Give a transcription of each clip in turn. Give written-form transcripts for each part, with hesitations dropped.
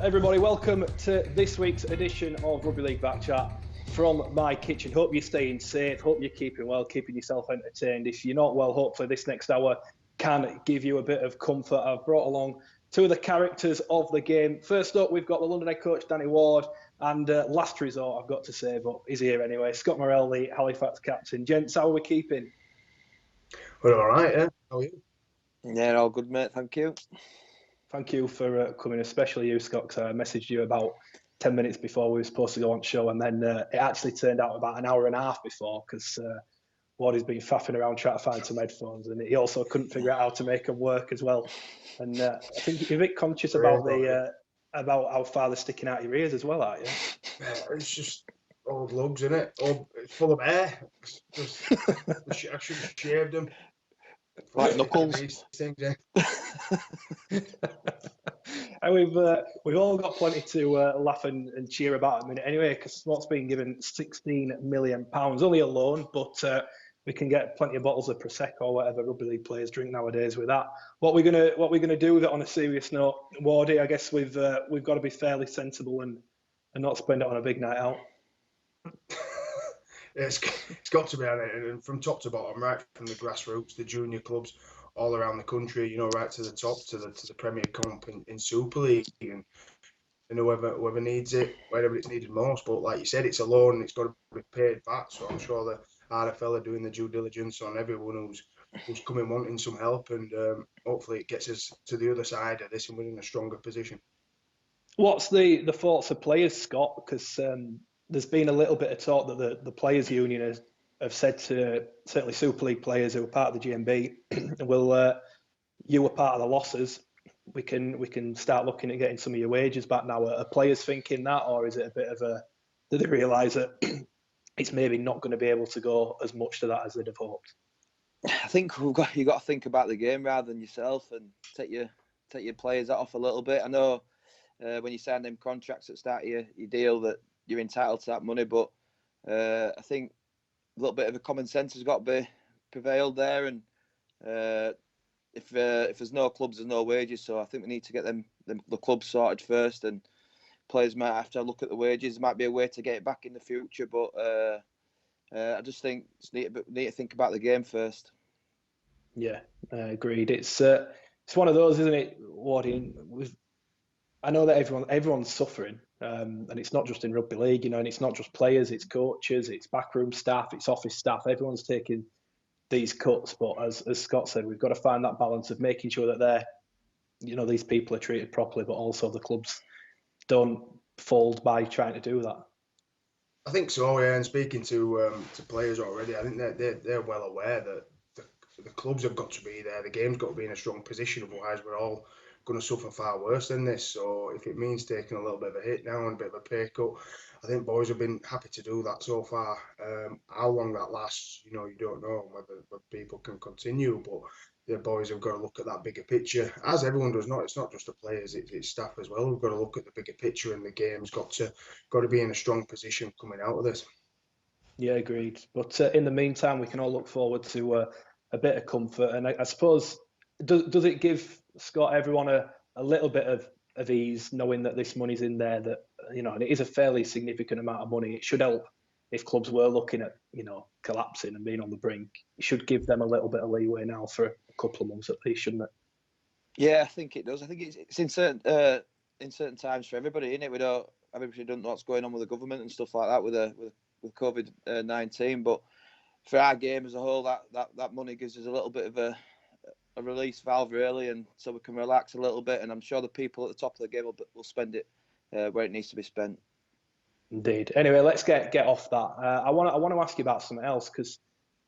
everybody, welcome to this week's edition of Rugby League Back Chat from my kitchen. Hope you're staying safe, hope you're keeping well, keeping yourself entertained. If you're not well, hopefully this next hour can give you a bit of comfort. I've brought along two of the characters of the game. First up, we've got the London head coach, Danny Ward, and last resort, I've got to say, but he's here anyway, Scott Murrell, the Halifax captain. Gents, how are we keeping? We're all right, yeah. How are you? Yeah, all good, mate. Thank you. Thank you for coming, especially you, Scott, because I messaged you about 10 minutes before we were supposed to go on show, and then it actually turned out about an hour and a half before, because Wardy's been faffing around trying to find some headphones, and he also couldn't figure out how to make them work as well. And I think you're a bit conscious about about how far they're sticking out your ears as well, aren't you? It's just old lugs, isn't it? It's full of air. I should have shaved them. Like knuckles. Things, yeah. And we've all got plenty to laugh and cheer about in a minute anyway, because Scott's been given £16 million, only a loan, but we can get plenty of bottles of Prosecco or whatever rugby league players drink nowadays with that. What we're gonna do with it on a serious note, Wardy, I guess we've got to be fairly sensible and not spend it on a big night out. It's got to be on it, and from top to bottom, right from the grassroots, the junior clubs all around the country, you know, right to the top, to the Premier Comp in Super League, and whoever needs it, wherever it's needed most. But like you said, it's a loan, and it's got to be paid back. So I'm sure the RFL are doing the due diligence on everyone who's coming wanting some help, and hopefully it gets us to the other side of this, and we're in a stronger position. What's the thoughts of players, Scott? Because there's been a little bit of talk that the players' union have said to certainly Super League players who are part of the GMB, well, you were part of the losses. We can start looking at getting some of your wages back now. Are players thinking that, or is it a bit of do they realise that it's maybe not going to be able to go as much to that as they'd have hoped? I think you've got to think about the game rather than yourself, and take your players off a little bit. I know when you sign them contracts at the start of your deal that you're entitled to that money, but I think a little bit of a common sense has got to be prevailed there, and if there's no clubs, there's no wages. So I think we need to get the clubs sorted first, and players might have to look at the wages. There might be a way to get it back in the future, but I just think need to think about the game first. Yeah, agreed. It's one of those, isn't it, Wardy? I know that everyone's suffering, and it's not just in rugby league, you know, and it's not just players, it's coaches, it's backroom staff, it's office staff. Everyone's taking these cuts, but as Scott said, we've got to find that balance of making sure that these people are treated properly, but also the clubs don't fold by trying to do that. I think so, yeah. And speaking to players already, I think they're well aware that the clubs have got to be there. The game's got to be in a strong position, otherwise we're all going to suffer far worse than this. So if it means taking a little bit of a hit now and a bit of a pay cut, I think boys have been happy to do that so far. How long that lasts, you don't know whether people can continue, but the boys have got to look at that bigger picture, as everyone does. It's not just the players, it's staff as well. We've got to look at the bigger picture, and the game's got to be in a strong position coming out of this. Yeah, agreed. But in the meantime, we can all look forward to a bit of comfort, and I suppose does it give Scott everyone a little bit of ease knowing that this money's in there, that and it is a fairly significant amount of money. It should help if clubs were looking at collapsing and being on the brink. It should give them a little bit of leeway now for a couple of months at least, shouldn't it? Yeah, I think it does. I think it's in certain times for everybody, isn't it? Everybody doesn't know what's going on with the government and stuff like that with COVID-19, but for our game as a whole, that money gives us a little bit of a release valve, really, and so we can relax a little bit. And I'm sure the people at the top of the game will spend it where it needs to be spent. Indeed. Anyway, let's get off that. I want to ask you about something else, because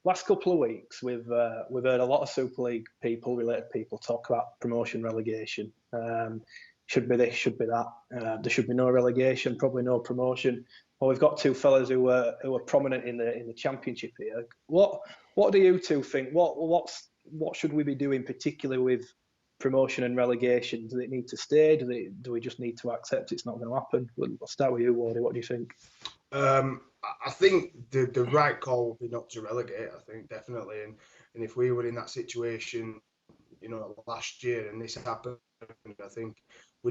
last couple of weeks we've heard a lot of Super League related people talk about promotion, relegation. Should be this, should be that. There should be no relegation, probably no promotion. Well, we've got two fellas who are prominent in the championship here. What do you two think? What should we be doing, particularly with promotion and relegation? Does it need to stay? Do we just need to accept it's not going to happen? I'll start with you, Wardy. What do you think? I think the right call would be not to relegate. I think definitely, and if we were in that situation, last year and this happened, I think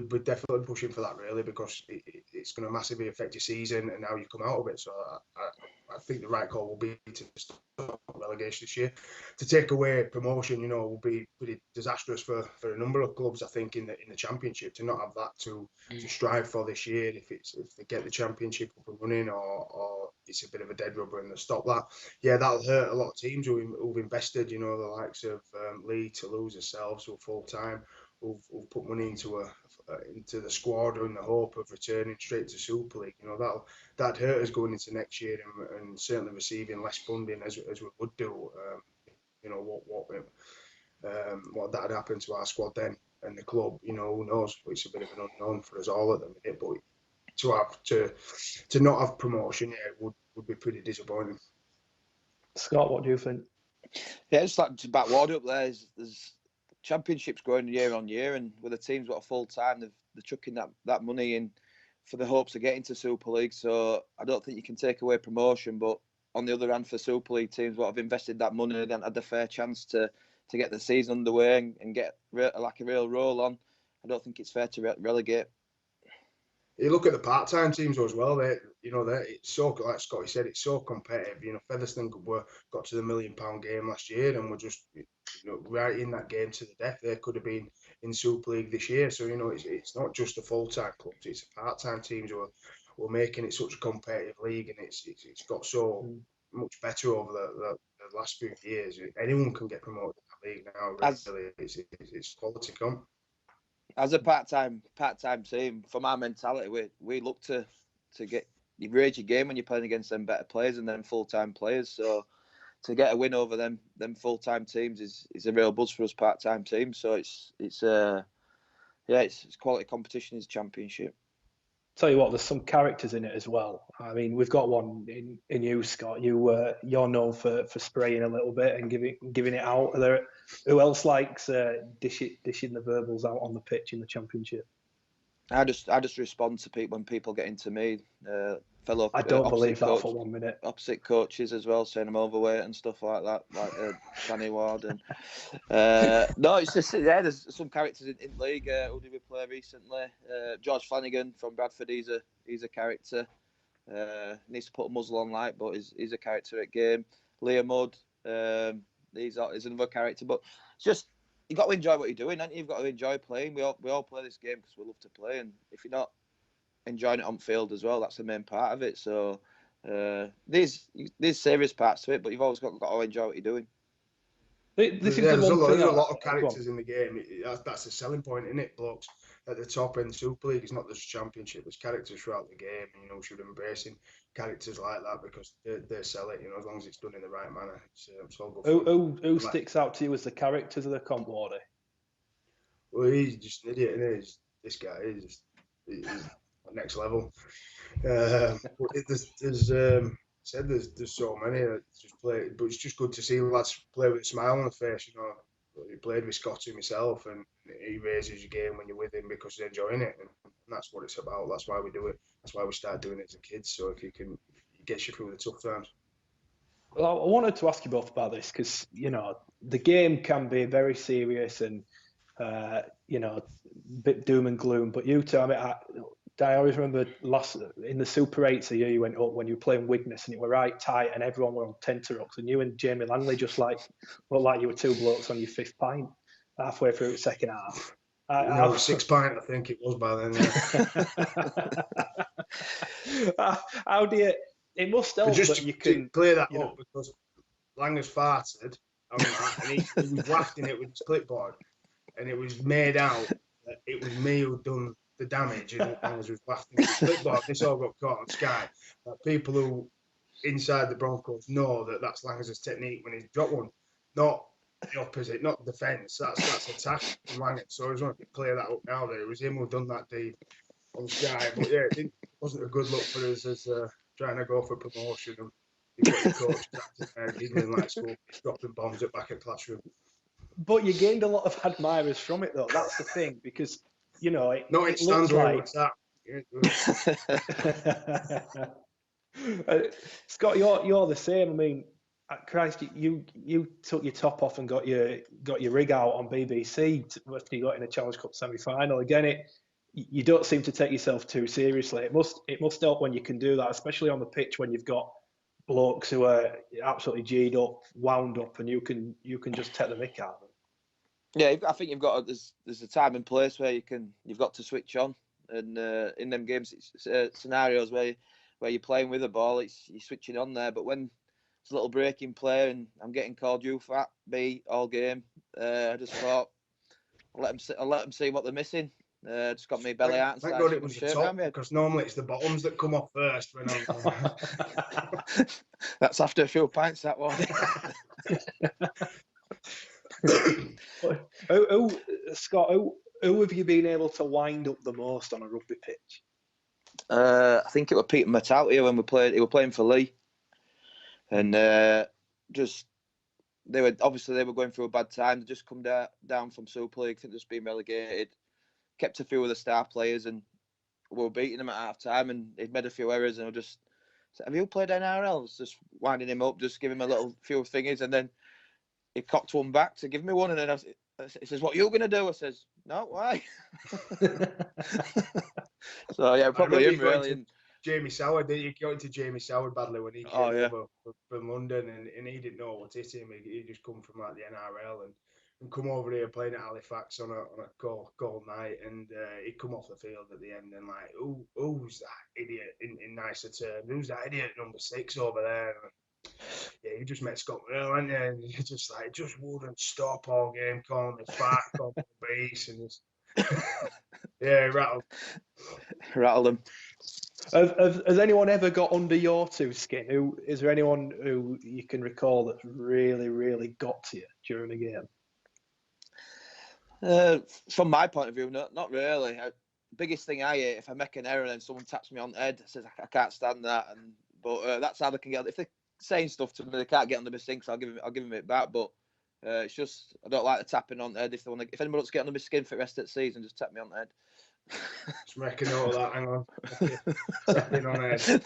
we're definitely pushing for that, really, because it's going to massively affect your season and how you come out of it. So I think the right call will be to stop relegation this year. To take away promotion, will be pretty disastrous for a number of clubs. I think in the Championship, to not have that to strive for this year, if they get the Championship up and running, or it's a bit of a dead rubber and they stop that, that'll hurt a lot of teams who've invested. The likes of Leeds, Toulouse, themselves, who are full time, who've put money into the squad in the hope of returning straight to Super League. That'd hurt us going into next year, and certainly receiving less funding as we would do. What that'd happen to our squad then and the club. Who knows? It's a bit of an unknown for us all at the minute. But to not have promotion, would be pretty disappointing. Scott, what do you think? Yeah, it's like to back Ward up there. There's Championships growing year on year, and with the teams that are full time, they're chucking that money in for the hopes of getting to Super League. So I don't think you can take away promotion, but on the other hand, for Super League teams what have invested that money and had the fair chance to get the season underway and get a real roll on, I don't think it's fair to relegate. You look at the part-time teams as well. It's so, like Scotty said, it's so competitive. Featherstone got to the £1 million game last year, and were just right in that game to the death. They could have been in Super League this year. So it's not just the full-time clubs; it's the part-time teams who are making it such a competitive league, and it's got so much better over the last few years. Anyone can get promoted in that league now. Really, it's quality comp. As a part-time team, from our mentality, we look to get you raise your game when you're playing against them better players and then full-time players. So to get a win over them full-time teams is a real buzz for us part-time teams. So it's quality competition is Championship. Tell you what, there's some characters in it as well. I mean, we've got one in you, Scott. You're known for spraying a little bit and giving it out. Who else likes dishing the verbals out on the pitch in the Championship? I just respond to people when people get into me. Fellow I don't believe that coach, for 1 minute. Opposite coaches as well, saying I'm overweight and stuff like that, like Danny Ward and no, it's just there's some characters in league. Who did we play recently? George Flanagan from Bradford. He's a character. Needs to put a muzzle on light, but he's a character at game. Liam Mudd, he's another character. But it's just you got to enjoy what you're doing, and you've got to enjoy playing. We all play this game because we love to play, and if you're not enjoying it on field as well, that's the main part of it. So there's serious parts to it, but you've always got to enjoy what you're doing. There's a lot of characters in the game. That's the selling point, isn't it, blokes? At the top end, Super League is not just Championship. There's characters throughout the game, and should embracing characters like that because they sell it. As long as it's done in the right manner, it's all good. Who sticks out to you as the characters of the comp, Wardy? Well, he's just an idiot, isn't he? This guy is next level. There's so many that just play, but it's just good to see lads play with a smile on the face. He played with Scotty myself, and he raises your game when you're with him because he's enjoying it, and that's what it's about. That's why we do it. That's why we start doing it as a kid. So if it gets you through the tough times. Well, I wanted to ask you both about this because the game can be very serious and a bit doom and gloom. But you two, I always remember in the Super 8s a year you went up when you were playing Widnes and it were right tight and everyone were on tenterhooks and you and Jamie Langley just looked like you were two blokes on your fifth pint halfway through the second half. 6 pint, I think it was by then. How do you? It must help just that you can clear that up because Langer's farted and he was wafting it with his clipboard, and it was made out that it was me who'd done the damage, and Langers was wafting it with his clipboard. This all got caught on Sky. People who inside the Broncos know that that's Langers' technique when he's dropped one, not the opposite, not defence. That's attack from Langers. So I just want to clear that up now. That it was him who done that deed on Sky. But yeah, it wasn't a good look for us as trying to go for promotion. And you've got your coach giggling like school, dropping bombs at back at classroom. But you gained a lot of admirers from it, though. That's the thing, because it stands like that. Scott, you're the same. I mean, Christ, you took your top off and got your rig out on BBC after you got in a Challenge Cup semi-final. Again, you don't seem to take yourself too seriously. It must help when you can do that, especially on the pitch when you've got blokes who are absolutely G'd up, wound up, and you can just take the mick out of them. Yeah, I think there's a time and place where you've got to switch on, and in them games, it's scenarios where you're playing with the ball, you're switching on there. But when it's a little break in play and I'm getting called you fat B all game, I just thought I'll let them see what they're missing. Just got me belly out and thank started God it was the top, because normally it's the bottoms that come off first. When That's after a few pints, that one. Scott, who have you been able to wind up the most on a rugby pitch? I think it was Peter Matautia when he was playing for Lee, and they were going through a bad time. They just come down from Super League. I think they've just been relegated. Kept a few of the star players, and we were beating him at half time, and he'd made a few errors, and I just said, "Have you played NRL?" I was just winding him up, just giving him a little few thingies, and then he cocked one back to give me one, and then he says, "What are you going to do?" I says, "No, why?" So yeah, probably him really. Jamie Soward, didn't you go into Jamie Soward badly when he came over from London, and he didn't know what hit him. He just come from like the NRL and come over here playing at Halifax on a cold night, and he'd come off the field at the end and like, who's that idiot in nicer terms? Who's that idiot number 6 over there? Yeah, you just met Scott Murrell, and then you just wouldn't stop all game, calling me fat, calling me beast, and just rattled him. Has anyone ever got under your two skin? Is there anyone who you can recall that's really, really got to you during a game? From my point of view, not really. Biggest thing I hate, if I make an error and then someone taps me on the head, says I can't stand that. But that's how they can get. If they're saying stuff to me, they can't get under my skin, so I'll give them it back. But it's just I don't like the tapping on the head. If anyone wants to get under my skin for the rest of the season, just tap me on the head. Just make a note of that. Hang on. Tapping on head.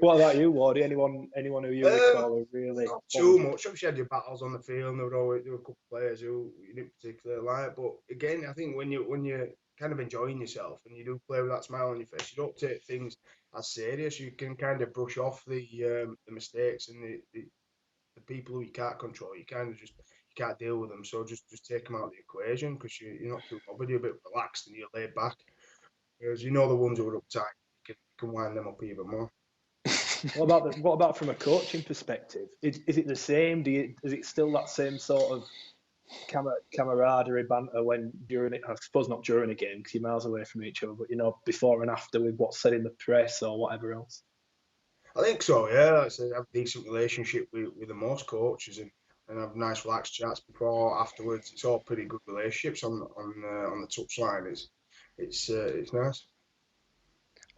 What about you, Wardy? Anyone who you recall are really not too much? Obviously, you had your battles on the field, and there were a couple of players who you didn't particularly like. But again, I think when you're kind of enjoying yourself and you do play with that smile on your face, you don't take things as serious. You can kind of brush off the mistakes and the people who you can't control. You kind of just you can't deal with them. So just take them out of the equation, because you're not too bothered. You're a bit relaxed and you're laid back. Whereas the ones who are uptight, you can wind them up even more. What about from a coaching perspective? Is it the same? Is it still that same sort of camaraderie banter during it? I suppose not during a game because you're miles away from each other, but before and after with what's said in the press or whatever else. I think so. Yeah, I have a decent relationship with the most coaches and have nice relaxed chats before, afterwards. It's all pretty good relationships on the touchline. It's nice.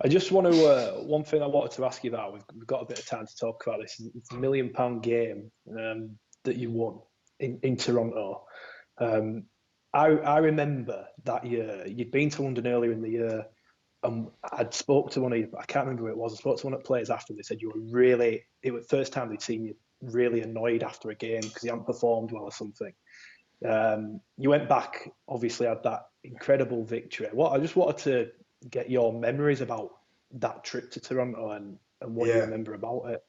I just want to. One thing I wanted to ask you about. We've got a bit of time to talk about this. It's a £1 million game that you won in Toronto. I remember that year you'd been to London earlier in the year, and I'd spoke to one of you. I can't remember who it was. I spoke to one of the players after. They said you were really. It was the first time they'd seen you really annoyed after a game because you hadn't performed well or something. You went back. Obviously, had that incredible victory. I just wanted to get your memories about that trip to Toronto and what you remember about it.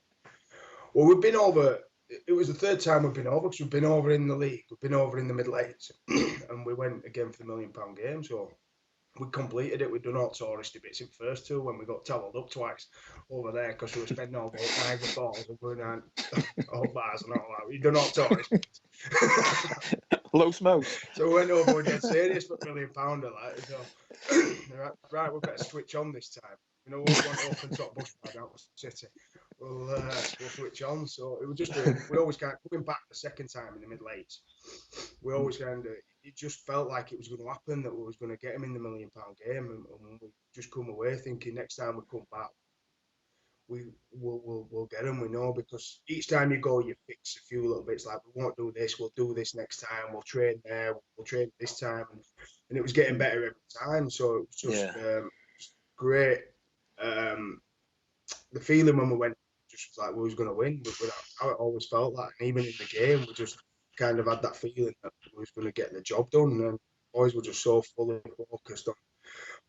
Well, we've been over. It was the third time we've been over, because we've been over in the league, we've been over in the middle eights, and we went again for the £1 million game. So we completed it. We'd done all touristy bits in first two when we got towelled up twice over there because we were spending all day at Niagara Falls and going on all bars and all that. We'd done all tourist bits. Low smoke. So we went over and dead serious for £1 million. Like, so, right, we better switch on this time. We want open top bus ride out of the city. We'll switch on. So it was just we always kind of coming back the second time in the middle eights. We always kind of it just felt like it was going to happen, that we was going to get him in the £1 million game, and we just come away thinking next time we come back, we'll get him. We know, because each time you go, you fix a few little bits. Like, we won't do this, we'll do this next time. We'll train there, we'll train this time, and it was getting better every time. So it was just great. The feeling when we went just was like we was going to win. I always felt that, and even in the game, we just kind of had that feeling that we was going to get the job done. And boys were just so fully focused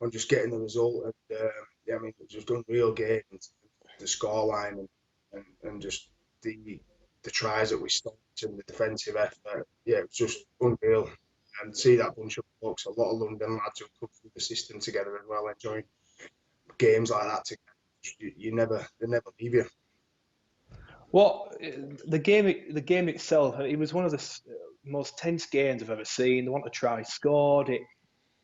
on just getting the result. And yeah, I mean, it was just unreal game. The scoreline and just the tries that we stopped and the defensive effort. Yeah, it was just unreal. And see that bunch of folks, a lot of London lads who come through the system together as well, enjoying games like that together. They never leave you. Well, the game itself, it was one of the most tense games I've ever seen. They want to try, scored.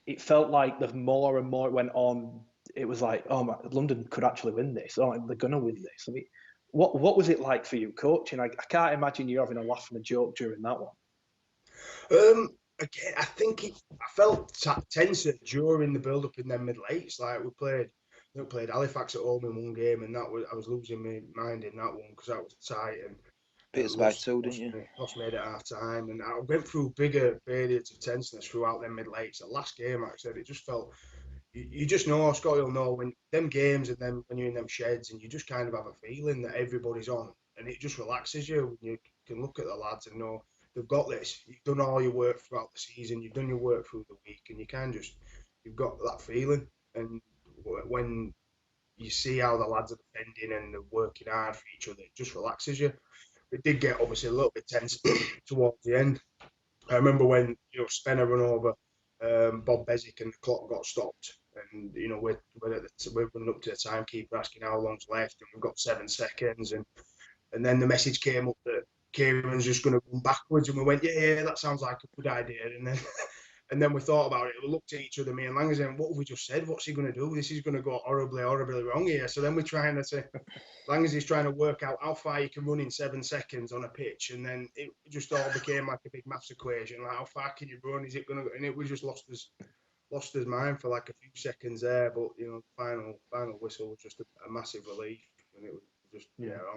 It felt like the more and more it went on, it was like, oh my, London could actually win this. Oh, they're gonna win this. I mean, what was it like for you coaching? I can't imagine you having a laugh and a joke during that one. Again, I think I felt tenser during the build-up in them mid-eights. Like we played Halifax at home in one game, and I was losing my mind in that one because that was tight and beat us by 2, didn't you? Lost made at half time, and I went through bigger periods of tenseness throughout them mid-eights. The last game, like I said, it just felt. You just know, Scott, you'll know when them games and then when you're in them sheds, and you just kind of have a feeling that everybody's on, and it just relaxes you. You can look at the lads and know they've got this. You've done all your work throughout the season. You've done your work through the week, and you've got that feeling. And when you see how the lads are defending and they're working hard for each other, it just relaxes you. It did get obviously a little bit tense towards the end. I remember when Spencer run over Bob Bezic and the clock got stopped, and we're running up to the timekeeper asking how long's left, and we've got 7 seconds, and then the message came up that Kieran's just going to run backwards, and we went, yeah, that sounds like a good idea, and then we thought about it. We looked at each other, me and Lang, and what have we just said? What's he going to do? This is going to go horribly wrong here. So then we're trying to say, Lang is trying to work out how far you can run in 7 seconds on a pitch, and then it just all became like a big maths equation. Like, how far can you run? Is it going to? And it was just lost his mind for like a few seconds there. But the final whistle was just a massive relief, and it was just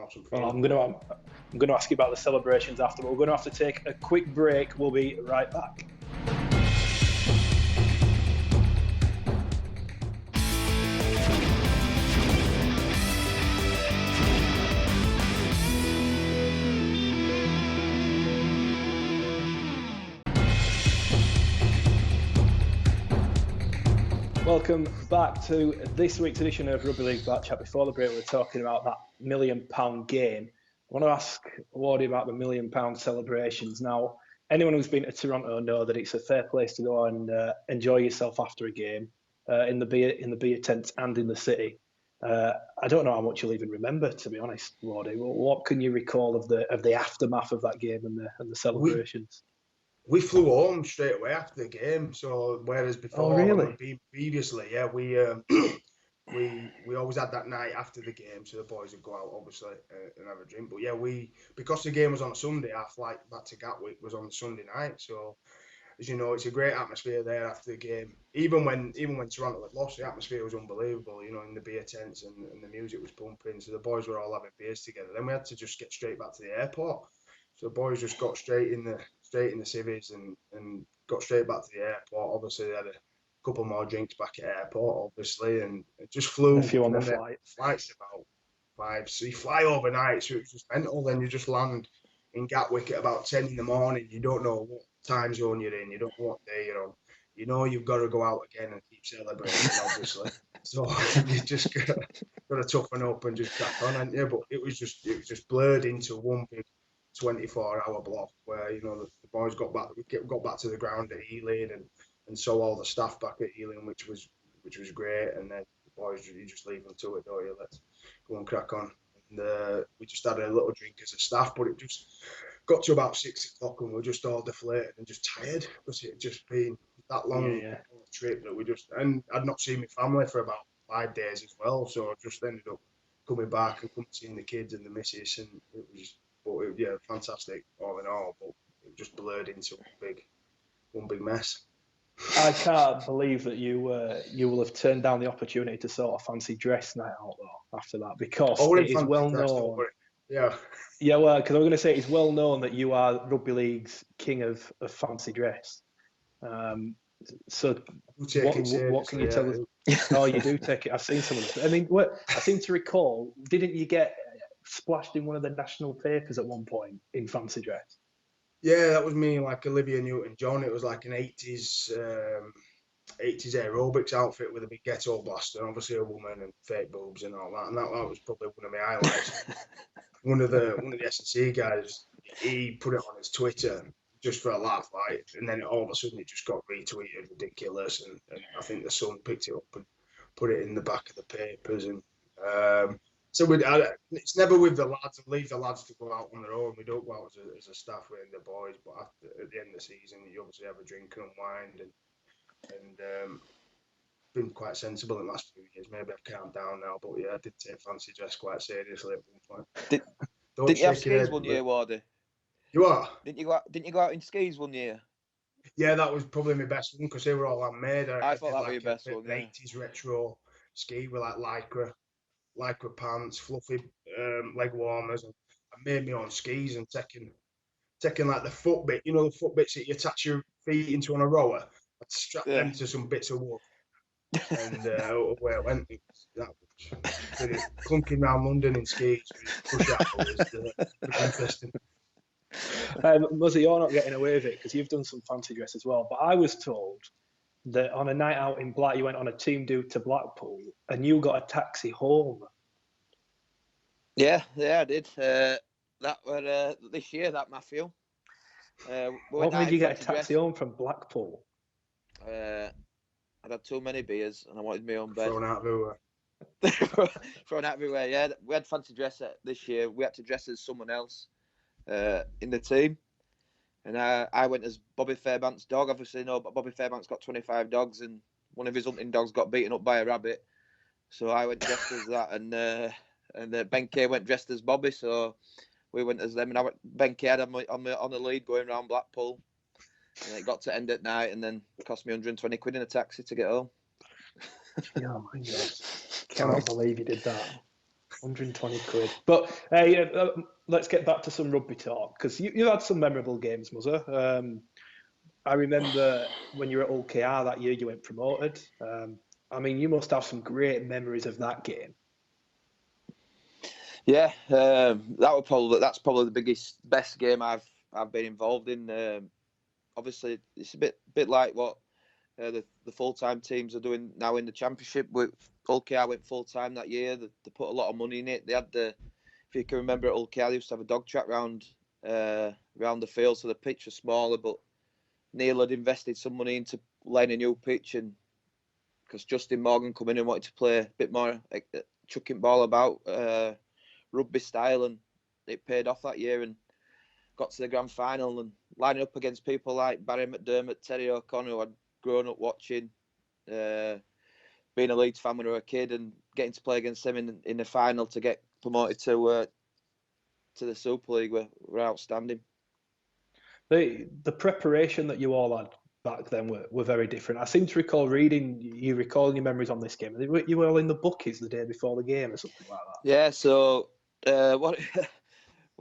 awesome. Well, I'm going to ask you about the celebrations after, but we're going to have to take a quick break. We'll be right back. Welcome back to this week's edition of Rugby League Back Chat. Before the break, we were talking about that £1 million game. I want to ask Wardy about the £1 million celebrations. Now, anyone who's been to Toronto know that it's a fair place to go and enjoy yourself after a game in the beer tents and in the city. I don't know how much you'll even remember, to be honest, Wardy. What can you recall of the aftermath of that game and the celebrations? We flew home straight away after the game. So whereas before, previously, yeah, we always had that night after the game, so the boys would go out obviously and have a drink. But yeah, because the game was on a Sunday, our flight back to Gatwick was on Sunday night. So as you know, it's a great atmosphere there after the game. Even when Toronto had lost, the atmosphere was unbelievable. In the beer tents and the music was pumping. So the boys were all having beers together. Then we had to just get straight back to the airport. So the boys just got straight in the civvies and got straight back to the airport. Obviously, they had a couple more drinks back at the airport, obviously, and it just flew. A few on the flight. Flight's about 5. So you fly overnight, so it's just mental. Then you just land in Gatwick at about 10 in the morning. You don't know what time zone you're in. You don't know what day you're on. You know you've got to go out again and keep celebrating, obviously. So you just got to toughen up and just crack on, haven't you? But it was just blurred into one big 24-hour block where the boys got back to the ground at Ealing and saw all the staff back at Ealing, which was great. And then the boys, you just leave them to it, don't you? Let's go and crack on. And we just had a little drink as a staff, but it just got to about 6 o'clock and we were just all deflated and just tired because it had just been that long trip that and I'd not seen my family for about 5 days as well, so I just ended up coming back and seeing the kids and the missus, and it was. But fantastic all in all. But it just blurred into one big mess. I can't believe that you will have turned down the opportunity to sort of fancy dress night out though after that, because it is well known. Yeah, well, because I'm going to say it's well known that you are Rugby League's king of fancy dress. So what can you tell us? Oh, you do take it. I've seen some of this. I mean, I seem to recall, didn't you get splashed in one of the national papers at one point in fancy dress? Yeah, that was me, like Olivia Newton-John. It was like an 80s 80s aerobics outfit with a big ghetto blaster, and obviously a woman and fake boobs and all that. And that was probably one of my highlights. one of the S&C guys, he put it on his Twitter just for a laugh, like, and then all of a sudden it just got retweeted ridiculous, and I think the Sun picked it up and put it in the back of the papers, and so it's never with the lads. I leave the lads to go out on their own. We don't go out as a staff with the boys, but at the end of the season, you obviously have a drink and unwind, and been quite sensible in the last few years. Maybe I've calmed down now, but yeah, I did take fancy dress quite seriously at one point. Didn't you have skis one year, Wardy? You are? Didn't you go out in skis one year? Yeah, that was probably my best one because they were all handmade. I thought that was your best one. An 80s retro ski with like lycra pants, fluffy leg warmers, and I made my own skis and taking like the foot bit, the foot bits that you attach your feet into on a rower. I'd strap them to some bits of wood, and away I went. That was clunking around London in skis. Push was interesting. Muzzy, you're not getting away with it because you've done some fancy dress as well. But I was told that on a night out in Black, you went on a team do to Blackpool and you got a taxi home. Yeah, I did. That were this year, that Matthew. What made you get a taxi home from Blackpool? I'd had too many beers and I wanted my own bed. Thrown out everywhere. Thrown out everywhere, yeah. We had fancy dress this year. We had to dress as someone else in the team. And I went as Bobby Fairbank's dog. Obviously, no, but Bobby Fairbank's got 25 dogs and one of his hunting dogs got beaten up by a rabbit. So I went dressed as that, and Ben Kay went dressed as Bobby. So we went as them, and Ben Kay had on the lead going around Blackpool. And it got to end at night, and then it cost me 120 quid in a taxi to get home. Oh my God. Cannot believe you did that. 120 quid. But let's get back to some rugby talk, because you had some memorable games, Muzzer. I remember when you were at OKR that year, you went promoted. I mean, you must have some great memories of that game. Yeah, that's probably the best game I've been involved in. Obviously, it's a bit like what the full-time teams are doing now in the Championship. OKR went full-time that year. They put a lot of money in it. They had if you can remember, at OKR, they used to have a dog track round the field, so the pitch was smaller. But Neil had invested some money into laying a new pitch, and because Justin Morgan come in and wanted to play a bit more chucking ball about rugby style, and it paid off that year and got to the grand final and lining up against people like Barry McDermott, Terry O'Connor, who I'd grown up watching, being a Leeds fan when I was a kid, and getting to play against them in the final to get promoted to the Super League were outstanding. The preparation that you all had back then were very different. I seem to recall recalling your memories on this game. You were all in the bookies the day before the game or something like that. Yeah, so what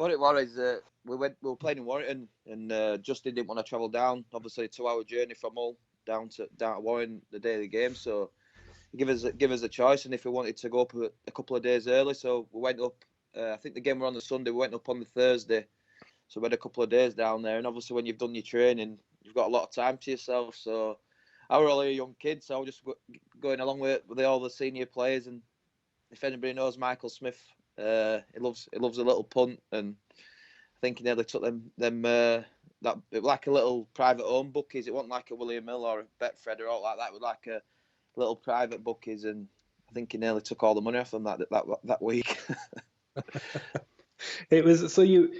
it was is we were playing in Warrington, and Justin didn't want to travel down. Obviously, a 2-hour journey from Hull down to Warrington the day of the game. So he give us a choice, and if we wanted to go up a couple of days early, so we went up. I think the game were on the Sunday. We went up on the Thursday, so we had a couple of days down there. And obviously, when you've done your training, you've got a lot of time to yourself. So I was only a young kid, so I was just going along with all the senior players. And if anybody knows Michael Smith, he loves a little punt, and I think he nearly took them that it was like a little private home bookies. It wasn't like a William Hill or a Betfred or all like that. It was like a little private bookies, and I think he nearly took all the money off them that week. It was so you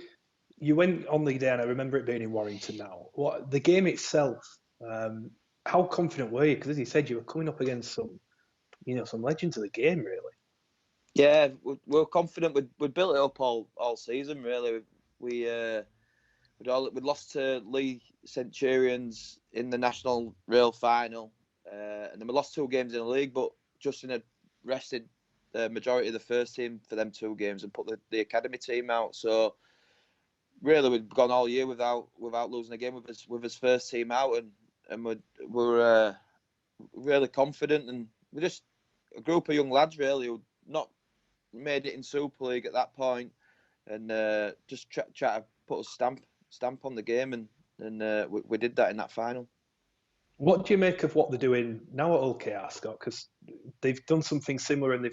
went on the day, and I remember it being in Warrington. Now, what the game itself? How confident were you? Because as you said, you were coming up against some legends of the game, really. Yeah, we're confident. We built it up all season. Really, we'd lost to Lee Centurions in the National Rail final, and then we lost 2 games in the league. But Justin had rested the majority of the first team for them 2 games and put the academy team out. So really, we'd gone all year without losing a game with his first team out, and we're really confident. And we're just a group of young lads really who not made it in Super League at that point, and just try to put a stamp stamp on the game, and we did that in that final. What do you make of what they're doing now at OKR, Scott? Because they've done something similar, and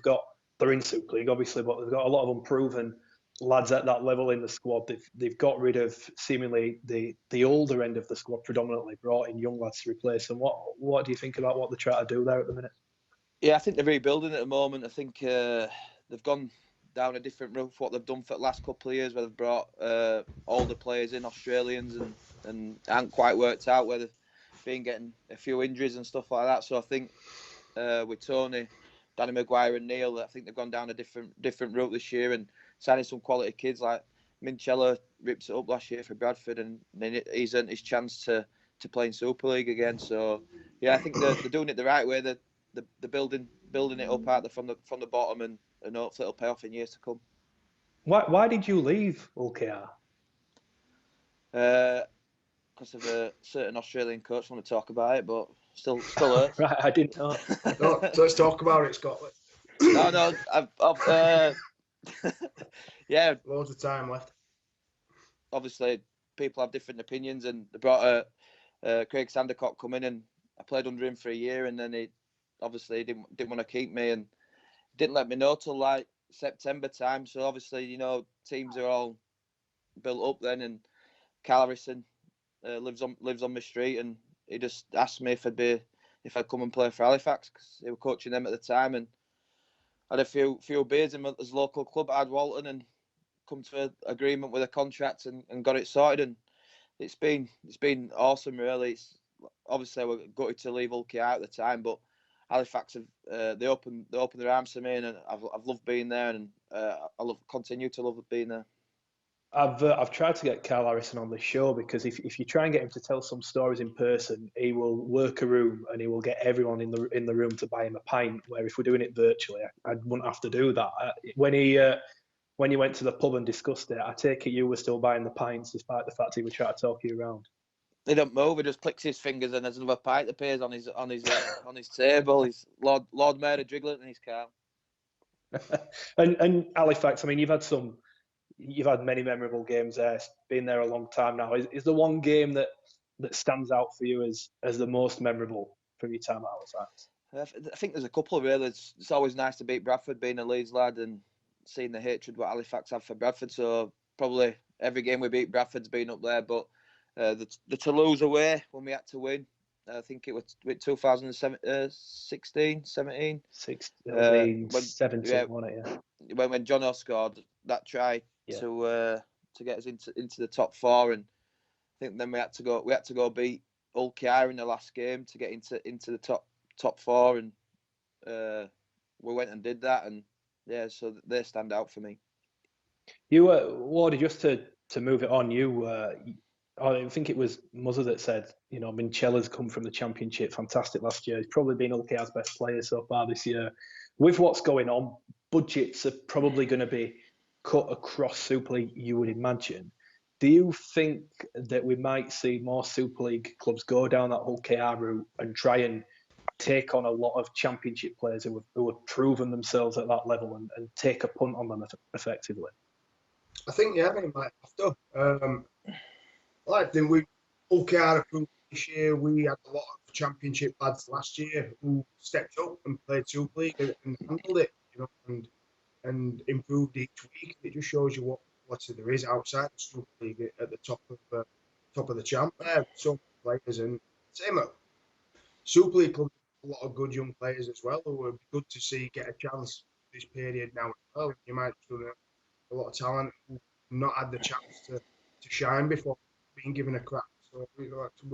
they're in Super League, obviously, but they've got a lot of unproven lads at that level in the squad. They've got rid of seemingly the older end of the squad, predominantly brought in young lads to replace them. What do you think about what they're trying to do there at the minute? Yeah, I think they're rebuilding at the moment. I think they've gone down a different route for what they've done for the last couple of years, where they've brought older players in, Australians, and haven't quite worked out, where they've been getting a few injuries and stuff like that. So I think with Tony, Danny Maguire and Neil, I think they've gone down a different route this year and signing some quality kids. Like Minchella ripped it up last year for Bradford, and then he's earned his chance to play in Super League again. So yeah, I think they're doing it the right way. They're building it up from the bottom, and hopefully it'll pay off in years to come. Why did you leave OKR? Because of a certain Australian coach. I want to talk about it, but still hurts. Right, I didn't know. No, let's talk about it, Scott. No, I've yeah, loads of time left. Obviously, people have different opinions, and they brought Craig Sandercock come in, and I played under him for a year, and then he didn't want to keep me, and didn't let me know till like September time. So obviously, teams are all built up then, and Carl Harrison lives on my street, and he just asked me if I'd come and play for Halifax, because he were coaching them at the time, and I had a few beers in his local club at Walton, and come to an agreement with a contract and got it sorted, and it's been awesome, really. It's obviously, we're gutted to leave Ulkia at the time, but Halifax they opened their arms to me, and I've loved being there, and I continue to love being there. I've tried to get Carl Harrison on the show, because if you try and get him to tell some stories in person, he will work a room and he will get everyone in the room to buy him a pint. Where if we're doing it virtually, I wouldn't have to do that. When you went to the pub and discussed it, I take it you were still buying the pints, despite the fact he would try to talk you around. He don't move. He just clicks his fingers, and there's another pint appears on his table. He's Lord Mayor of Driglet in his car. and Halifax, I mean, you've had many memorable games there. It's been there a long time now. Is the one game that stands out for you as the most memorable from your time at Halifax? I think there's a couple, really. It's always nice to beat Bradford, being a Leeds lad, and seeing the hatred what Halifax have for Bradford. So probably every game we beat Bradford's been up there. But the Toulouse away, when we had to win, I think it was 2016, 17? 17, wasn't it? Yeah. When Jono scored that try to get us into the top four, and I think then we had to go beat Ulkia in the last game to get into the top four, and we went and did that, and yeah, so they stand out for me. You Wardy, just to move it on, I think it was Muzzer that said, Minchella's come from the Championship, fantastic last year. He's probably been Ulkia's best player so far this year. With what's going on, budgets are probably going to be cut across Super League, you would imagine. Do you think that we might see more Super League clubs go down that Ulkia route and try and take on a lot of Championship players who have proven themselves at that level and take a punt on them effectively? I think, yeah, they might have to. I think Ulkia approved this year. We had a lot of Championship lads last year who stepped up and played Super League and handled it, and improved each week. It just shows you what there is outside the Super League at the top of the champ there. Some players, and same at Super League clubs, a lot of good young players as well who would be good to see get a chance this period now as well. You might have a lot of talent who not had the chance to shine before being given a crack. So we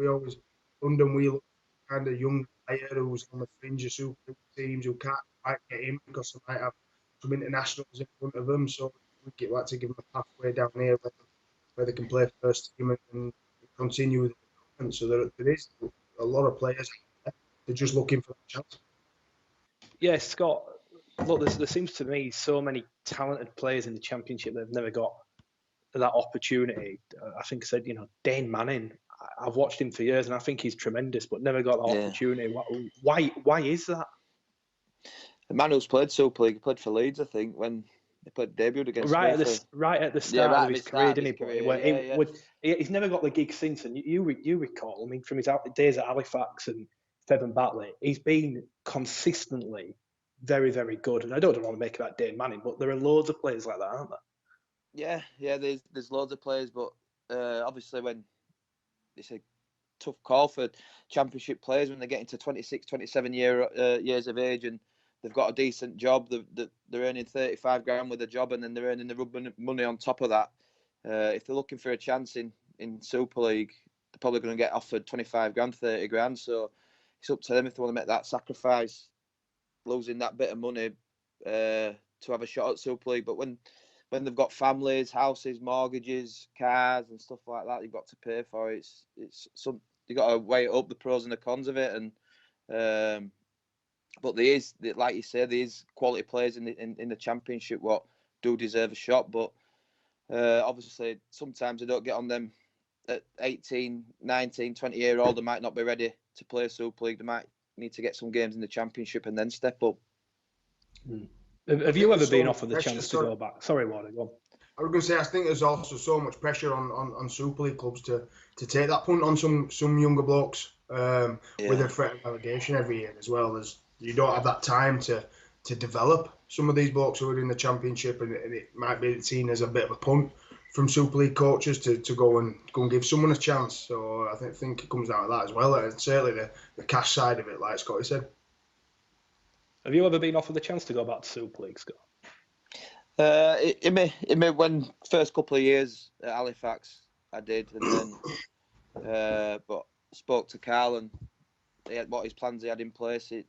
always London, we look kind of young player who's on the fringe of Super League teams who can't quite get in because they might have some internationals in front of them. So we like to give them a pathway down here where they can play first team and continue with the development. So there is a lot of players. They're just looking for a chance. Yeah, Scott, look, there seems to me so many talented players in the Championship that have never got that opportunity. I think I said, Dane Manning, I've watched him for years and I think he's tremendous, but never got that opportunity. Why is that? The man who's played Super League, he played for Leeds, I think, when He played debut against right me at the start of his career, didn't he? He's never got the gig since. And you recall, I mean, from his days at Halifax and Feven Batley, he's been consistently very, very good. And I don't want to make about Dane Manning, but there are loads of players like that, aren't there? Yeah. There's loads of players, but obviously when it's a tough call for championship players when they get into 26, 27 years of age and they've got a decent job. They're earning 35 grand with a job, and then they're earning the rugby money on top of that. If they're looking for a chance in Super League, they're probably going to get offered 25 grand, 30 grand. So it's up to them if they want to make that sacrifice, losing that bit of money to have a shot at Super League. But when they've got families, houses, mortgages, cars, and stuff like that, you've got to pay for it. It's some you got to weigh up the pros and the cons of it, and but there is, like you say, there is quality players in the championship what do deserve a shot. But obviously, sometimes they don't get on them at 18, 19, 20-year-old. They might not be ready to play Super League. They might need to get some games in the championship and then step up. Have you ever been offered the chance to go back? Sorry, Warren, go on. I was going to say, I think there's also so much pressure on Super League clubs to take that punt on some younger blokes with a threat of relegation every year as well. You don't have that time to develop some of these blokes who are in the championship, and it might be seen as a bit of a punt from Super League coaches to go and give someone a chance. So I think it comes down to that as well, and certainly the cash side of it, like Scotty said. Have you ever been offered the chance to go back to Super League, Scott? In me when first couple of years at Halifax, I did, and then but spoke to Carl and he had what his plans he had in place. It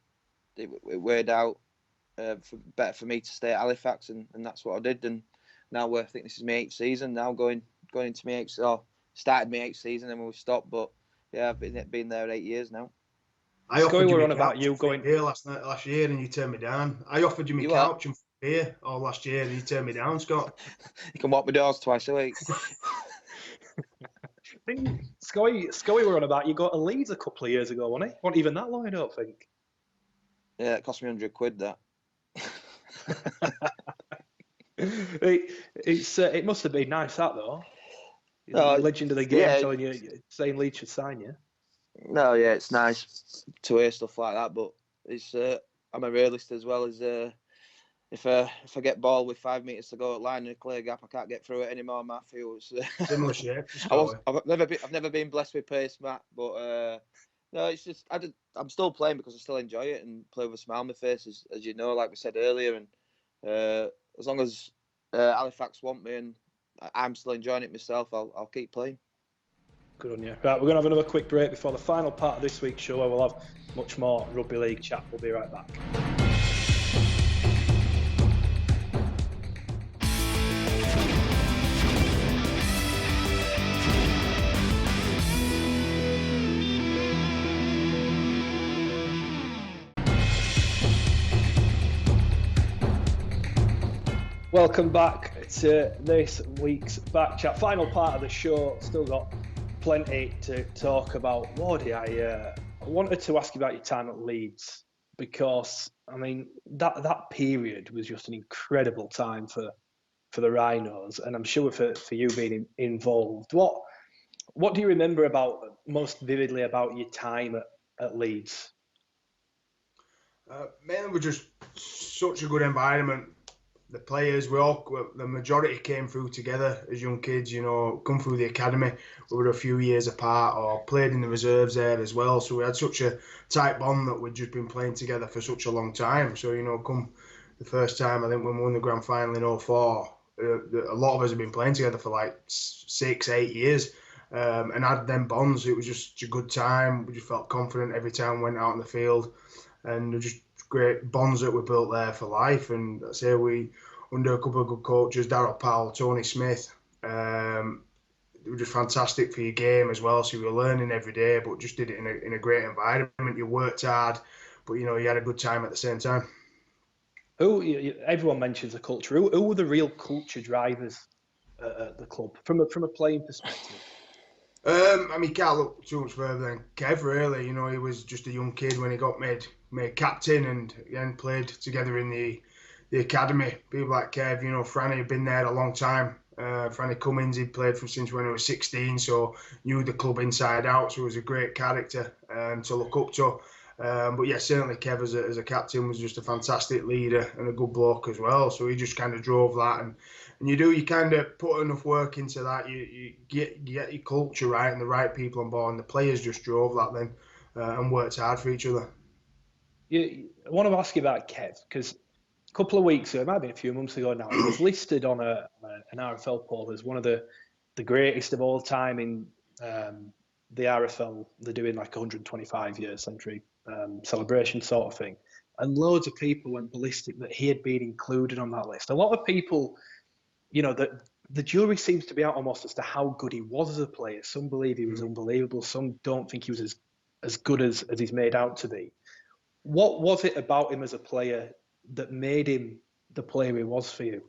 weighed out better for me to stay at Halifax, and that's what I did. And now I think this is my 8th season. Now going into my 8th, or started my 8th season and we've stopped. But yeah, I've been there 8 years now. I offered you about you going here last year, and you turned me down. I offered you my couch and beer all last year, and you turned me down, Scott. You can walk my doors twice a week. I think Scotty were on about you got to Leeds a couple of years ago, wasn't he? Wasn't even that long, I don't think. Yeah, it cost me £100 that. It must have been nice that though. The legend of the game telling you, saying Leeds should sign you. No, yeah, it's nice to hear stuff like that, but it's I'm a realist as well. As if I get ball with 5 meters to go at line in a clear gap, I can't get through it anymore. Matthew, similar shape. I've never been blessed with pace, Matt, but no, it's just I'm still playing because I still enjoy it and play with a smile on my face, as you know, like we said earlier. And as long as Halifax want me and I'm still enjoying it myself, I'll keep playing. Good on you. Right, we're going to have another quick break before the final part of this week's show, where we'll have much more rugby league chat. We'll be right back. Welcome back to this week's Back Chat. Final part of the show. Still got plenty to talk about. Wardy, I wanted to ask you about your time at Leeds, because I mean that period was just an incredible time for the Rhinos, and I'm sure for you being involved. What do you remember most vividly about your time at Leeds? Mainly, we're just such a good environment. The players, the majority came through together as young kids, come through the academy. We were a few years apart, or played in the reserves there as well. So we had such a tight bond that we'd just been playing together for such a long time. So, come the first time, I think when we won the grand final in 2004, a lot of us have been playing together for like 6-8 years and had them bonds. It was just a good time. We just felt confident every time we went out on the field, and just great bonds that were built there for life. And I say we, under a couple of good coaches, Darryl Powell, Tony Smith, they were just fantastic for your game as well. So you were learning every day, but just did it in a great environment. You worked hard, but you had a good time at the same time. Everyone mentions the culture. Who were the real culture drivers at the club from a playing perspective? Can't look too much further than Kev, really. He was just a young kid when he got made captain, and again played together in the the academy. People like Kev, you know, Franny had been there a long time. Franny Cummins, he'd played since when he was 16, so knew the club inside out. So he was a great character to look up to. But yeah, certainly Kev as a captain was just a fantastic leader and a good bloke as well. So he just kind of drove that, and you kind of put enough work into that. You get your culture right and the right people on board, and the players just drove that then and worked hard for each other. I want to ask you about Kev, because a couple of weeks ago, it might have been a few months ago now, he was listed on an RFL poll as one of the greatest of all time in the RFL. They're doing like 125-year century celebration sort of thing. And loads of people went ballistic that he had been included on that list. A lot of people, you know, the jury seems to be out almost as to how good he was as a player. Some believe he was unbelievable. Some don't think he was as good as he's made out to be. What was it about him as a player that made him the player he was for you?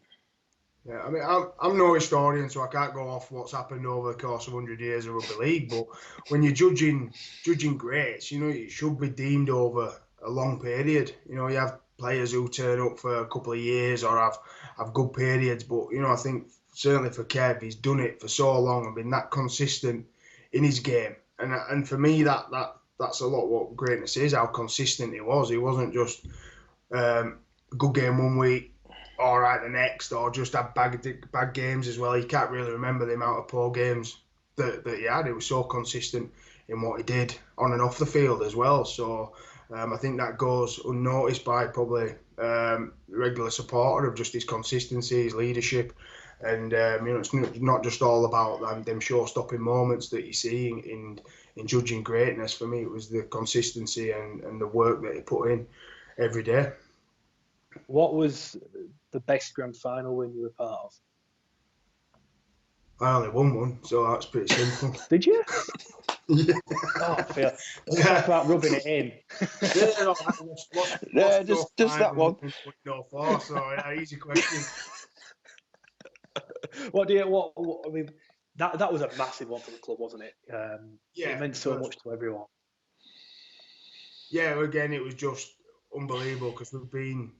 Yeah, I mean, I'm no historian, so I can't go off what's happened over the course of 100 years of rugby league. But when you're judging greats, you know, it should be deemed over a long period. You know, you have players who turn up for a couple of years or have good periods. But, you know, I think certainly for Kev, he's done it for so long and been that consistent in his game. And for me, that's a lot what greatness is, how consistent he was. He wasn't just good game one week, all right the next, or just had bad games as well. You can't really remember the amount of poor games that he had. He was so consistent in what he did on and off the field as well. So I think that goes unnoticed by probably regular supporter of just his consistency, his leadership. And you know, it's not just all about them show-stopping moments that you see in judging greatness. For me, it was the consistency and the work that he put in every day. What was the best grand final win you were part of? I only won one, so that's pretty simple. Did you? Yeah. Oh, Phil. Let's talk about rubbing it in. Lost just that one. No four, so yeah, easy question. What I mean, that was a massive one for the club, wasn't it? Yeah, it meant so much to everyone. Yeah, again, it was just unbelievable because we've been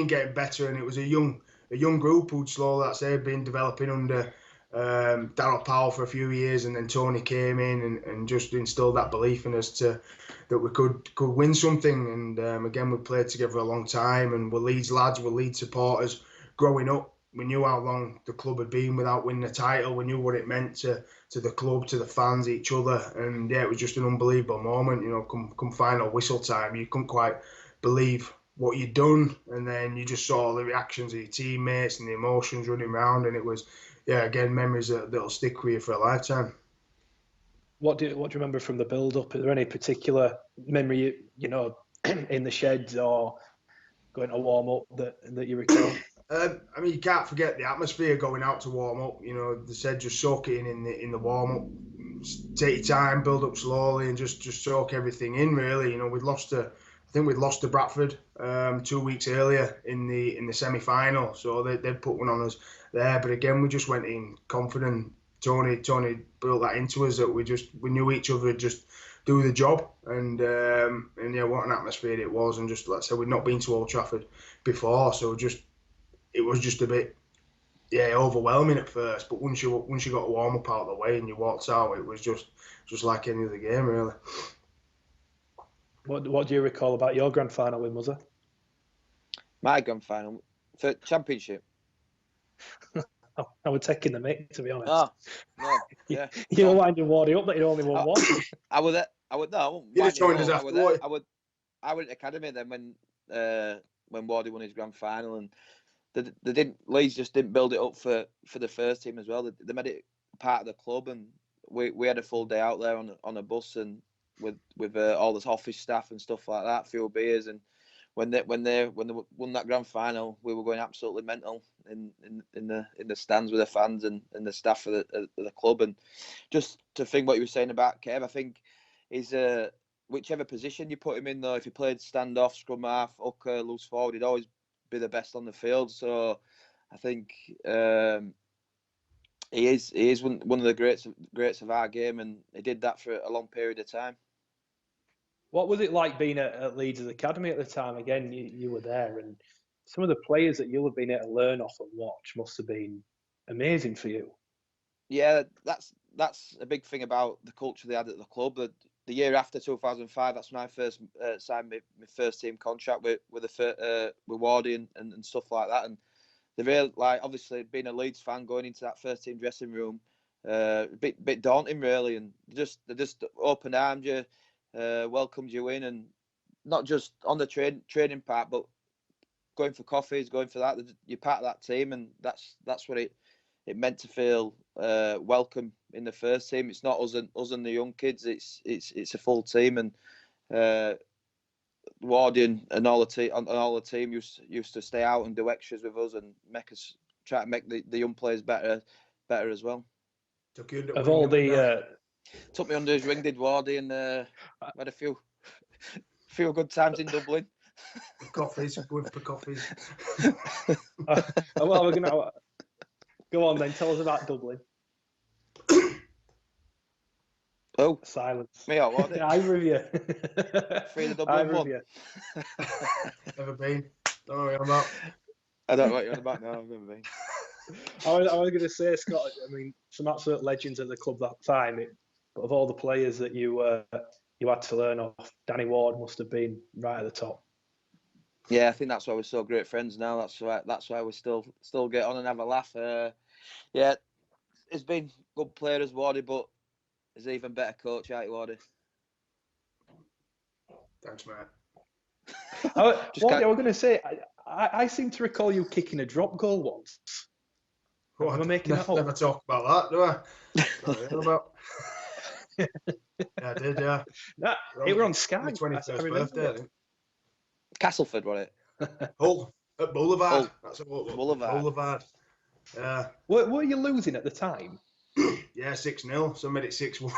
getting better, and it was a young group who'd slowly, that's it, been developing under Darryl Powell for a few years, and then Tony came in and just instilled that belief in us that we could win something. And again, we played together a long time, and we're Leeds lads, we're Leeds supporters. Growing up, we knew how long the club had been without winning a title. We knew what it meant to the club, to the fans, each other, and yeah, it was just an unbelievable moment. You know, come final whistle time, you couldn't quite believe what you'd done, and then you just saw the reactions of your teammates and the emotions running around, and it was, yeah, again, memories that'll stick with you for a lifetime. What do you remember from the build-up? Is there any particular memory, you know, in the sheds or going to warm up that you recall? I mean, you can't forget the atmosphere going out to warm up. You know, they said just soak it in the warm up, take your time, build up slowly, and just soak everything in. Really, you know, I think we'd lost to Bradford 2 weeks earlier in the semi-final, so they put one on us there. But again, we just went in confident. Tony built that into us that we knew each other would just do the job, and yeah, what an atmosphere it was. And just, let's say, we'd not been to Old Trafford before, so it was just a bit, yeah, overwhelming at first. But once you got a warm up out of the way and you walked out, it was just like any other game, really. What do you recall about your grand final win, Muzzer? My grand final for championship. I was taking the mick, to be honest. Oh, no, yeah. You were winding Wardy up that he'd only won one. I would no. You just joined us after. I went to academy then when Wardy won his grand final, and Leeds just didn't build it up for the first team as well. They made it part of the club, and we had a full day out there on a bus and with all the office staff and stuff like that, a few beers, and when they won that grand final, we were going absolutely mental in the stands with the fans and the staff of the club. And just to think what you were saying about Kev, I think is whichever position you put him in, though, if he played standoff, scrum half, hooker, loose forward, he'd always be the best on the field. So I think he is one of the greats of our game, and he did that for a long period of time. What was it like being at Leeds' academy at the time? Again, you were there, and some of the players that you'll have been able to learn off and watch must have been amazing for you. Yeah, that's a big thing about the culture they had at the club. The year after 2005, that's when I first signed my first team contract with Wardy and stuff like that. And the real, like, obviously being a Leeds fan, going into that first team dressing room, a bit daunting really, and they just open armed you, welcomed you in, and not just on the training part, but going for coffees, going for that. You're part of that team, and that's what it meant to feel welcome in the first team. It's not us and the young kids. It's a full team, and Wardy and all the team used to stay out and do extras with us and try to make the young players better as well. Took me under his wing, did Wardy, and had a few good times in Dublin. Coffees, going for coffees. Well, we're gonna go on then. Tell us about Dublin. Oh, silence. Me or Wardy? I'm with you. Free the Dublin one. Never been. Don't know what you're about. I don't know what you're on about now. I've never been. I was going to say, Scott, I mean, some absolute legends at the club that time. But of all the players that you had to learn off, Danny Ward must have been right at the top. Yeah, I think that's why we're so great friends now. That's why we still get on and have a laugh. Yeah, he's been a good player as Wardy, but he's an even better coach, ain't he, Wardy? Thanks, mate. Wardy, I was going to say, I seem to recall you kicking a drop goal once. What? Am I making that up? Never talk about that, do I? About. Yeah, I did, yeah. It were on Sky. My 21st birthday, I think. Castleford, wasn't it? Hull, at Boulevard. That's a Boulevard. Yeah. Were you losing at the time? Yeah, 6-0. So I made it 6-1.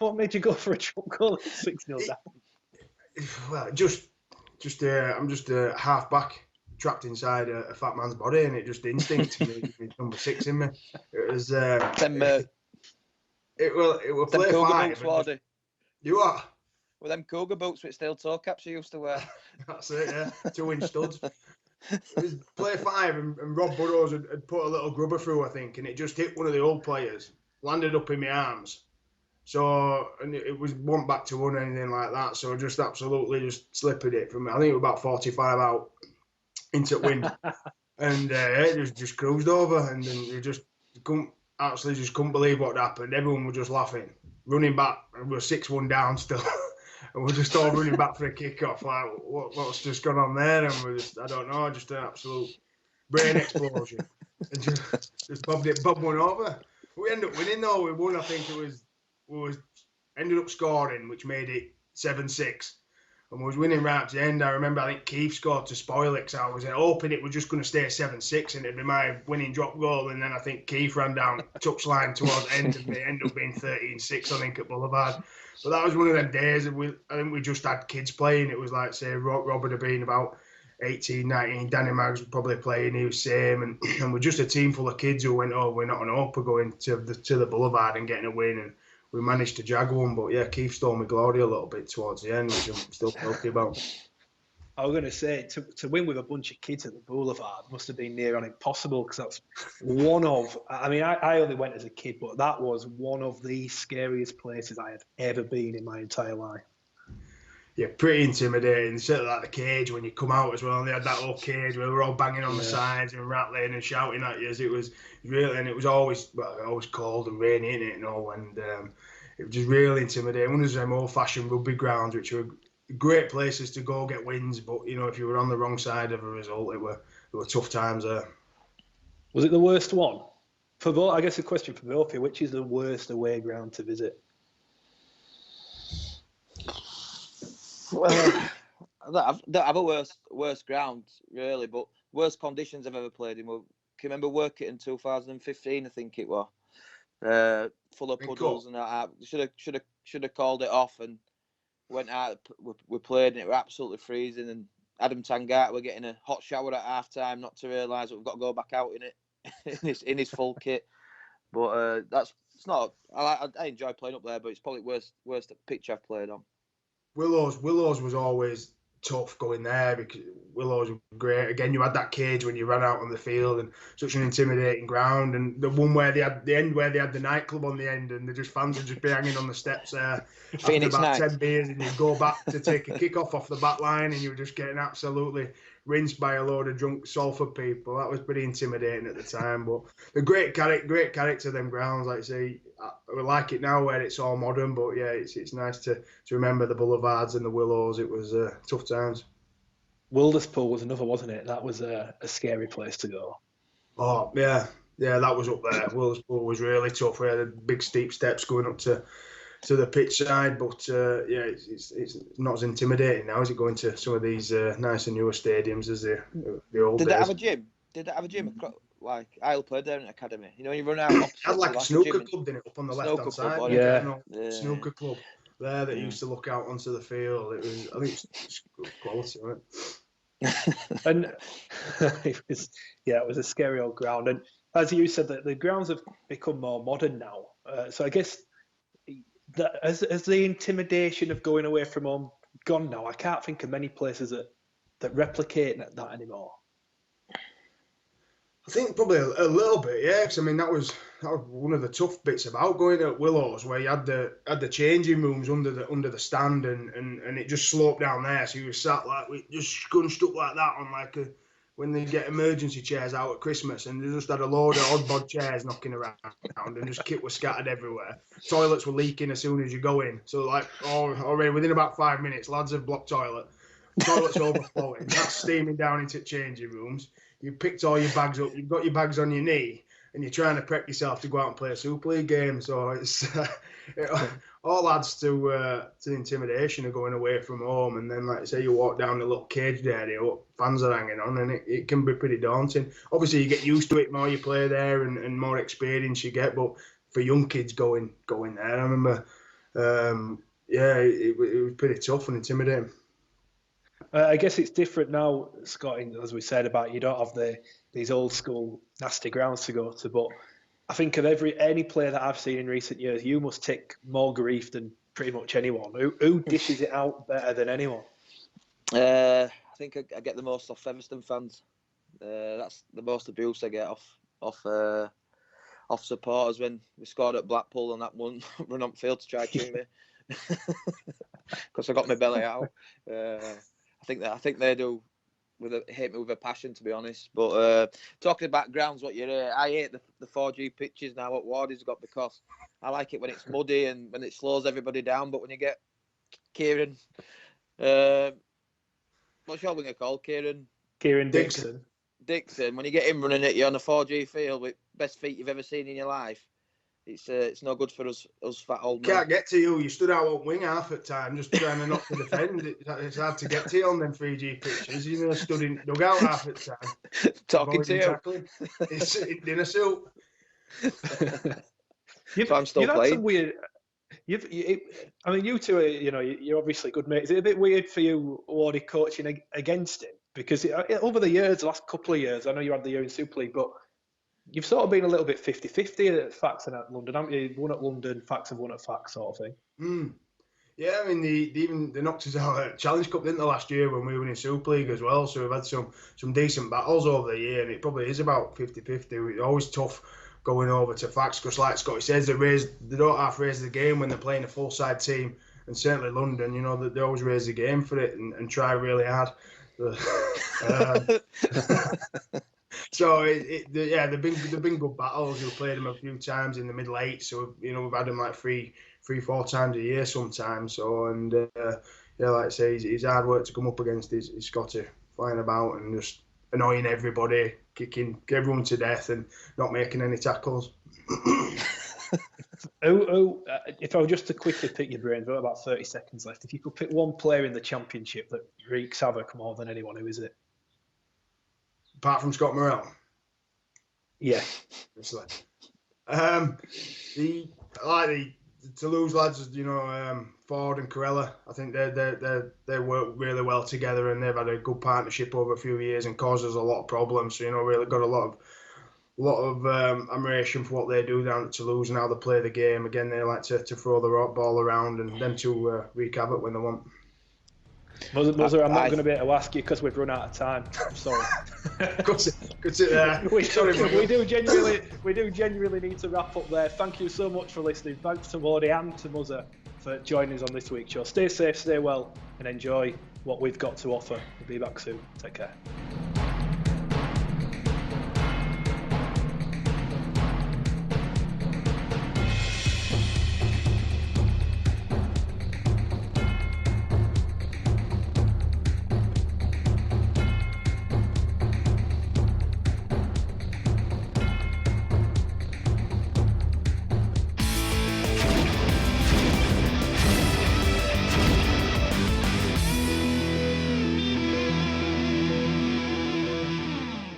What made you go for a drop goal at 6-0 down? Well, I'm just a half back trapped inside a fat man's body, and it just instinct made me number 6 in me. It was it will play five. You are. Well, them cougar boots with steel toe caps you used to wear. That's it, yeah. 2-inch studs. It was play 5, and Rob Burrows had put a little grubber through, I think, and it just hit one of the old players, landed up in my arms. So, and it was one back to one or anything like that. So just absolutely just slipped it from, I think it was about 45 out into wind. And it just cruised over, and then you just couldn't believe what happened. Everyone was just laughing. Running back, and we were 6-1 down still. And we're just all running back for a kick-off. Like, what's just gone on there? And we're just, I don't know, just an absolute brain explosion. And just bobbed one over. We ended up winning though. We won, I think we ended up scoring, which made it 7-6. And we was winning right up to the end. I remember, I think Keith scored to spoil it, because I was hoping it was just going to stay 7-6 and it'd be my winning drop goal. And then I think Keith ran down touchline towards the end, and it ended up being 13-6, I think, at Boulevard. But that was one of them days. I think we just had kids playing. It was like, say, Robert had been about 18, 19. Danny Maggs was probably playing. He was same. And we're just a team full of kids who went, we're not an hope. We're going to the Boulevard and getting a win. And we managed to jag one. But yeah, Keith stole my glory a little bit towards the end, which I'm still guilty about. I was going to say, to win with a bunch of kids at the Boulevard must have been near on impossible, because that's one of, I mean, I only went as a kid, but that was one of the scariest places I had ever been in my entire life. Yeah, pretty intimidating. Certainly like the cage when you come out as well. And they had that little cage where we were all banging on the sides and rattling and shouting at you. It was really, and it was always cold and rainy in it, and all. And it was just really intimidating. One of them old-fashioned rugby grounds, which were great places to go get wins, but you know, if you were on the wrong side of a result, there were tough times there. Was it the worst one? For both, I guess a question for both of you: which is the worst away ground to visit? Well, I don't have a worst ground really, but worst conditions I've ever played in. Can you remember working in 2015? I think it was full of puddles and that. Should have called it off and went out. We played and it was absolutely freezing. And Adam Tangata were getting a hot shower at half time, not to realise that we've got to go back out in it in his full kit. But it's not. I enjoy playing up there, but it's probably worst pitch I've played on. Willows was always tough going there because Willows were great. Again, you had that cage when you ran out on the field and such an intimidating ground. And the one where they had the end where they had the nightclub on the end and the fans would just be hanging on the steps there Phoenix after about Night. 10 beers, and you'd go back to take a kick off the back line and you were just getting absolutely rinsed by a load of drunk Salford people. That was pretty intimidating at the time. But the great character them grounds, like I say. I like it now where it's all modern, but yeah, it's nice to remember the Boulevards and the Willows. It was tough times. Wilderspool was another, wasn't it? That was a scary place to go. Oh yeah, that was up there. Wilderspool was really tough. We had the big steep steps going up to the pitch side, but yeah, it's not as intimidating now, is it, going to some of these nicer newer stadiums as the old days? Did they have a gym? Like I'll play there in an academy. You know, you run out. Had like a snooker club, didn't it, up on the left hand side? Yeah. Snooker club there that used to look out onto the field. It was, I think, it's good quality, right? And it was a scary old ground. And as you said, that the grounds have become more modern now. So I guess has the intimidation of going away from home gone now? I can't think of many places that replicate that anymore. I think probably a little bit, yeah. Because I mean, that was one of the tough bits about going to Willows, where you had the changing rooms under the stand, and it just sloped down there, so you were sat like just scrunched up like that on like when they get emergency chairs out at Christmas, and they just had a load of odd bod chairs knocking around, and just kit was scattered everywhere. Toilets were leaking as soon as you go in, so like already within about 5 minutes, lads have blocked toilet, toilets overflowing, that's steaming down into changing rooms. You picked all your bags up, you've got your bags on your knee, and you're trying to prep yourself to go out and play a Super League game. So it all adds to the intimidation of going away from home. And then, like I say, you walk down the little caged area, what fans are hanging on, and it can be pretty daunting. Obviously, you get used to it, the more you play there and more experience you get. But for young kids going there, I remember, it was pretty tough and intimidating. I guess it's different now, Scott, as we said about you don't have these old school nasty grounds to go to. But I think of any player that I've seen in recent years, you must take more grief than pretty much anyone. Who dishes it out better than anyone? I think I get the most off Featherstone fans. That's the most abuse I get off supporters when we scored at Blackpool and that one run on field to try to shoot me because I got my belly out. I think they do hate me with a passion, to be honest. But talking about grounds, what you I hate the 4G pitches now what Wardy's got, because I like it when it's muddy and when it slows everybody down. But when you get Kieran, what's your winger called? Kieran Dixon. When you get him running at you on a 4G field with best feet you've ever seen in your life, it's no good for us fat old men. Can't get to you. You stood out on wing half at time, just trying not to defend. It's hard to get to you on them 3G pitches. You know, stood in dugout half at time. Talking to you. Tackling. It's in dinner suit. I'm still playing. Some weird. I mean, you two are, you're obviously good mates. Is it a bit weird for you, Wardy, coaching against him? Because over the years, the last couple of years, I know you had the year in Super League, but you've sort of been a little bit 50-50 at Fax and at London, haven't you? One at London, Fax and one at Fax, sort of thing. Yeah, I mean, they knocked us out at Challenge Cup, didn't they, last year when we were in Super League as well? So we've had some decent battles over the year, and it probably is about 50-50. It's always tough going over to Fax because, like Scotty says, they don't half raise the game when they're playing a full side team, and certainly London, they always raise the game for it and try really hard. So they've been good battles. We've played them a few times in the middle eight, so we've had them like three, 4 times a year sometimes. So like I say, it's hard work to come up against. Is Scotty flying about and just annoying everybody, kicking everyone to death, and not making any tackles. If I were just to quickly pick your brains, we've got about 30 seconds left. If you could pick one player in the Championship that wreaks havoc more than anyone, who is it? Apart from Scott Murrell? Yeah. The Toulouse lads, Ford and Corella, I think they work really well together, and they've had a good partnership over a few years and caused us a lot of problems. So, really got a lot of admiration for what they do down at Toulouse and how they play the game. Again, they like to throw the ball around, and them two wreak havoc when they want. Muzzer, I'm not going to be able to ask you because we've run out of time. I'm sorry. Cut it there. we do genuinely need to wrap up there. Thank you so much for listening. Thanks to Wardy and to Muzzer for joining us on this week's show. Stay safe, stay well, and enjoy what we've got to offer. We'll be back soon. Take care.